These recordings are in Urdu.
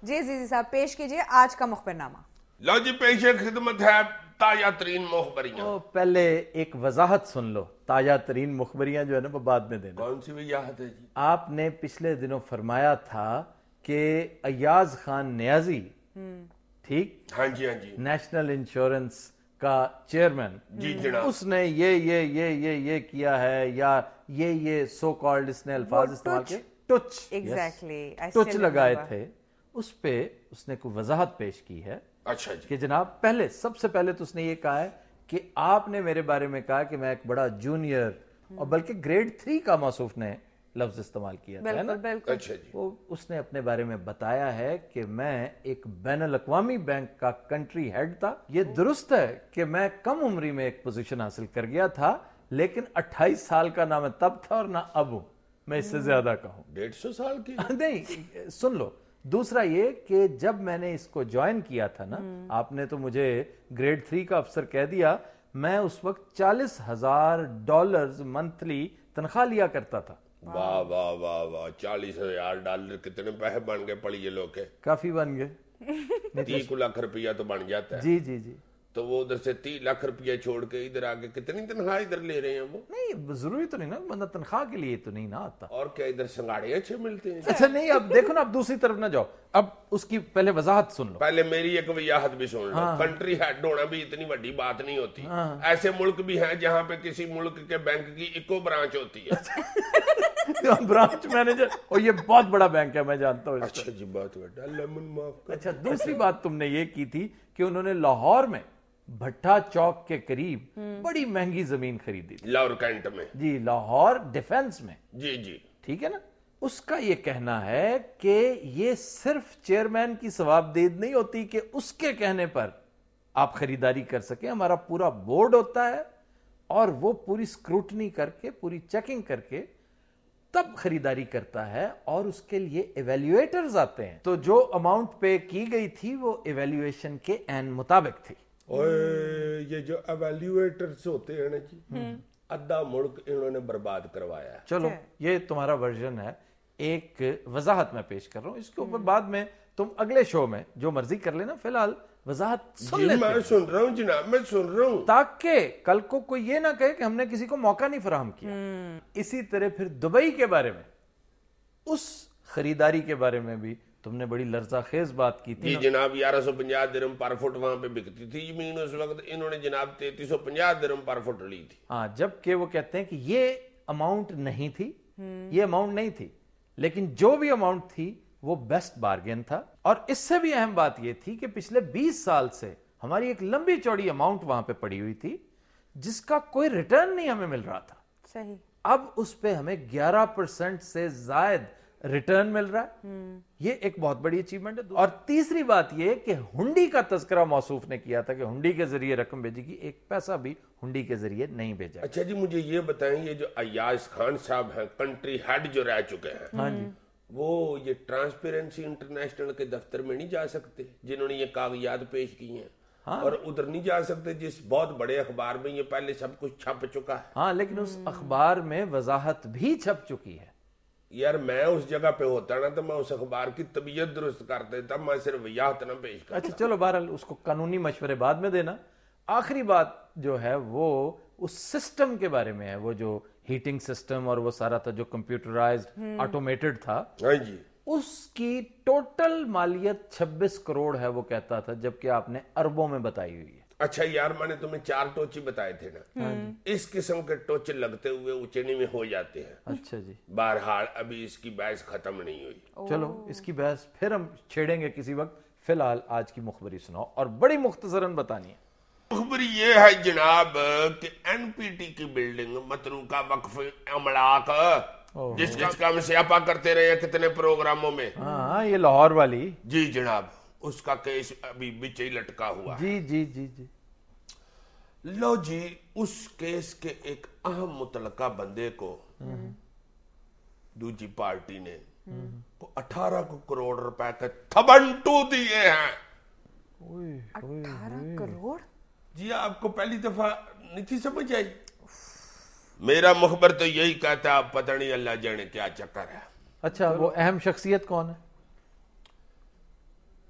جی عزیزی صاحب پیش کیجئے آج کا مخبر نامہ. لو جی پیش خدمت ہے تازہ ترین مخبریاں. پہلے ایک وضاحت سن لو, تازہ ترین مخبریاں جو ہے نا وہ بعد میں دینا. کون سی وضاحت ہے جی؟ آپ نے پچھلے دنوں فرمایا تھا کہ ایاز خان نیازی, ٹھیک, ہاں جی ہاں جی, نیشنل انشورنس کا چیئرمین, جی جناب, اس نے یہ کیا ہے, یا یہ سو کالڈ اس نے الفاظ استعمال کیے, ٹچ لگائے تھے, اس پہ اس نے کوئی وضاحت پیش کی ہے. اچھا جی, کہ جناب پہلے سب سے پہلے تو اس نے یہ کہا ہے کہ آپ نے میرے بارے میں کہا کہ میں ایک بڑا جونیئر, اور بلکہ گریڈ 3 کا موصوف نے لفظ استعمال کیا تھا نا. اچھا جی, وہ اس نے اپنے بارے میں بتایا ہے کہ میں ایک بین الاقوامی بینک کا کنٹری ہیڈ تھا. یہ درست ہے کہ میں کم عمری میں ایک پوزیشن حاصل کر گیا تھا, لیکن 28 سال کا نہ میں تب تھا اور نہ اب ہوں, میں اس سے زیادہ کہوں. 150 سال کی نہیں, سن لو. دوسرا یہ کہ جب میں نے اس کو جوائن کیا تھا نا, آپ نے تو مجھے گریڈ 3 کا افسر کہہ دیا, میں اس وقت $40,000 منتھلی تنخواہ لیا کرتا تھا. واہ واہ واہ واہ, $40,000 کتنے پیسے بن گئے پڑھیے لوگ کے؟ کافی بن گئے. 30 لاکھ روپیہ تو بن جاتا ہے. جی جی جی. تو وہ ادھر سے 30 لاکھ روپیہ چھوڑ کے ادھر آگے کتنی تنخواہ ادھر لے رہے ہیں وہ؟ نہیں, ضروری تو نہیں نا, بندہ تنخواہ کے لیے تو نہیں نا آتا. اور کیا ادھر سنگاڑے اچھے ملتے ہیں؟ اچھا نہیں, اب دیکھو نا, اب دوسری طرف نہ جاؤ, اب اس کی پہلے وضاحت سن لو. پہلے میری ایک وضاحت بھی سن لو. کنٹری ہیڈ ہونا بھی اتنی بڑی بات نہیں ہوتی. ایسے ملک بھی ہیں جہاں پہ کسی ملک کے بینک کی ایکو برانچ ہوتی ہے. برانچ مینیجر, اور یہ بہت بڑا بینک ہے, میں جانتا ہوں. اچھا جی, بہت بڑا, لیمن معاف کر. اچھا, دوسری بات تم نے یہ کی تھی کہ انہوں نے لاہور میں بھٹا چوک کے قریب بڑی مہنگی زمین خریدی تھی. لاہور کینٹ میں, جی, لاہور ڈیفنس میں. جی جی, ٹھیک ہے نا. اس کا یہ کہنا ہے کہ یہ صرف چیئرمین کی ثوابدید نہیں ہوتی کہ اس کے کہنے پر آپ خریداری کر سکیں. ہمارا پورا بورڈ ہوتا ہے اور وہ پوری سکروٹنی کر کے, پوری چیکنگ کر کے تب خریداری کرتا ہے, اور اس کے لیے ایویلیویٹرز آتے ہیں. تو جو اماؤنٹ پے کی گئی تھی وہ ایویلیویشن کے عین مطابق تھی. یہ جو ایویلیویٹرز ہوتے ہیں نا جی, ادھا ملک انہوں نے برباد کروایا ہے. چلو, یہ تمہارا ورژن ہے. ایک وضاحت میں پیش کر رہا ہوں, اس کے اوپر بعد میں تم اگلے شو میں جو مرضی کر لینا, فی الحال وضاحت سن لیتے ہیں. میں سن رہا ہوں جناب, میں سن رہا ہوں, تاکہ کل کو کوئی یہ نہ کہے کہ ہم نے کسی کو موقع نہیں فراہم کیا. اسی طرح پھر دبئی کے بارے میں, اس خریداری کے بارے میں بھی تم نے بڑی لرزہ خیز بات کی تھی. جی جناب, 1150 درہم پر فٹ وہاں پہ بکتی تھی زمین اس وقت, انہوں نے جناب 3350 درہم پر فٹ لی تھی. ہاں, جبکہ وہ کہتے ہیں کہ یہ اماؤنٹ نہیں تھی, یہ اماؤنٹ نہیں تھی, لیکن جو بھی اماؤنٹ تھی وہ بیسٹ بارگین تھا. اور اس سے بھی اہم بات یہ تھی کہ پچھلے 20 سال سے ہماری ایک لمبی چوڑی اماؤنٹ وہاں پہ پڑی ہوئی تھی جس کا کوئی ریٹرن نہیں ہمیں مل رہا تھا. صحیح. اب اس پہ ہمیں 11% سے زائد ریٹرن مل رہا ہے. یہ ایک بہت بڑی اچیومنٹ ہے. اور تیسری بات یہ کہ ہنڈی کا تذکرہ موصوف نے کیا تھا کہ ہنڈی کے ذریعے رقم بھیجی گی, ایک پیسہ بھی ہنڈی کے ذریعے نہیں بھیجا. اچھا جی, مجھے یہ بتائیں, یہ جو ایاز خان صاحب ہیں کنٹری ہیڈ جو رہ چکے ہیں, ہاں جی, وہ یہ ٹرانسپیرنسی انٹرنیشنل کے دفتر میں نہیں جا سکتے جنہوں نے یہ کاغذات پیش کی ہیں, اور ادھر نہیں جا سکتے جس بہت بڑے اخبار میں یہ پہلے سب کچھ چھپ چکا ہے. ہاں, لیکن اس اخبار میں وضاحت بھی چھپ چکی ہے. یار میں اس جگہ پہ ہوتا نا تو میں اس اخبار کی طبیعت درست کر دیتا, میں صرف وضاحت نہ پیش کرتا. اچھا چلو, بہرحال اس کو قانونی مشورے بعد میں دینا. آخری بات جو ہے وہ اس سسٹم کے بارے میں ہے, وہ جو ہیٹنگ سسٹم اور وہ سارا تھا جو کمپیوٹرائزڈ آٹومیٹڈ تھا. ہاں جی, اس کی ٹوٹل مالیت 26 کروڑ ہے وہ کہتا تھا, جبکہ آپ نے اربوں میں بتائی ہوئی ہے. اچھا یار, میں نے تمہیں 4 ٹوچی بتائے تھے نا, اس قسم کے ٹوچ لگتے ہوئے اچینی میں ہو جاتے ہیں. اچھا جی, بہرحال ابھی اس کی بحث ختم نہیں ہوئی. چلو اس کی بحث پھر ہم چھیڑیں گے کسی وقت. فی الحال آج کی مخبری سناؤ, اور بڑی مختصراً بتانی ہے. مخبری یہ ہے جناب کہ این پی ٹی کی بلڈنگ متروکہ وقف املاک, جس کا ہم سیاپا کرتے رہے ہیں کتنے پروگراموں میں. ہاں, یہ لاہور والی. جی جناب, اس کا کیس ابھی بچ ہی لٹکا ہوا. جی جی جی جی. لو جی, اس کیس کے ایک اہم متعلقہ بندے کو دوسری پارٹی نے 18 کروڑ روپے کے تھبنٹو دیے ہیں. 18 کروڑ؟ جی, آپ کو پہلی دفعہ نہیں تھی سمجھ آئی؟ میرا مخبر تو یہی کہتا ہے, پتہ نہیں اللہ جانے کیا چکر ہے. اچھا, وہ اہم شخصیت کون ہے؟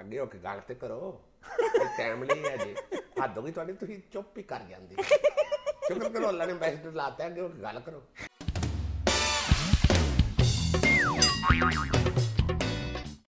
ਅੱਗੇ ਹੋ ਕੇ ਗੱਲ ਤੇ ਕਰੋ, ਟਾਈਮ ਨਹੀਂ ਹੈ ਜੀ, ਹੱਦ ਹੋ ਗਈ ਤੁਹਾਡੀ, ਤੁਸੀਂ ਚੁੱਪ ਹੀ ਕਰ ਜਾਂਦੇ। ਸ਼ੁਕਰ ਕਰੋ ਅੱਲਾ ਨੇ ਐਂਬੈਸਡਰ ਲਾਤਾ, ਅੱਗੇ ਹੋ ਕੇ ਗੱਲ ਕਰੋ।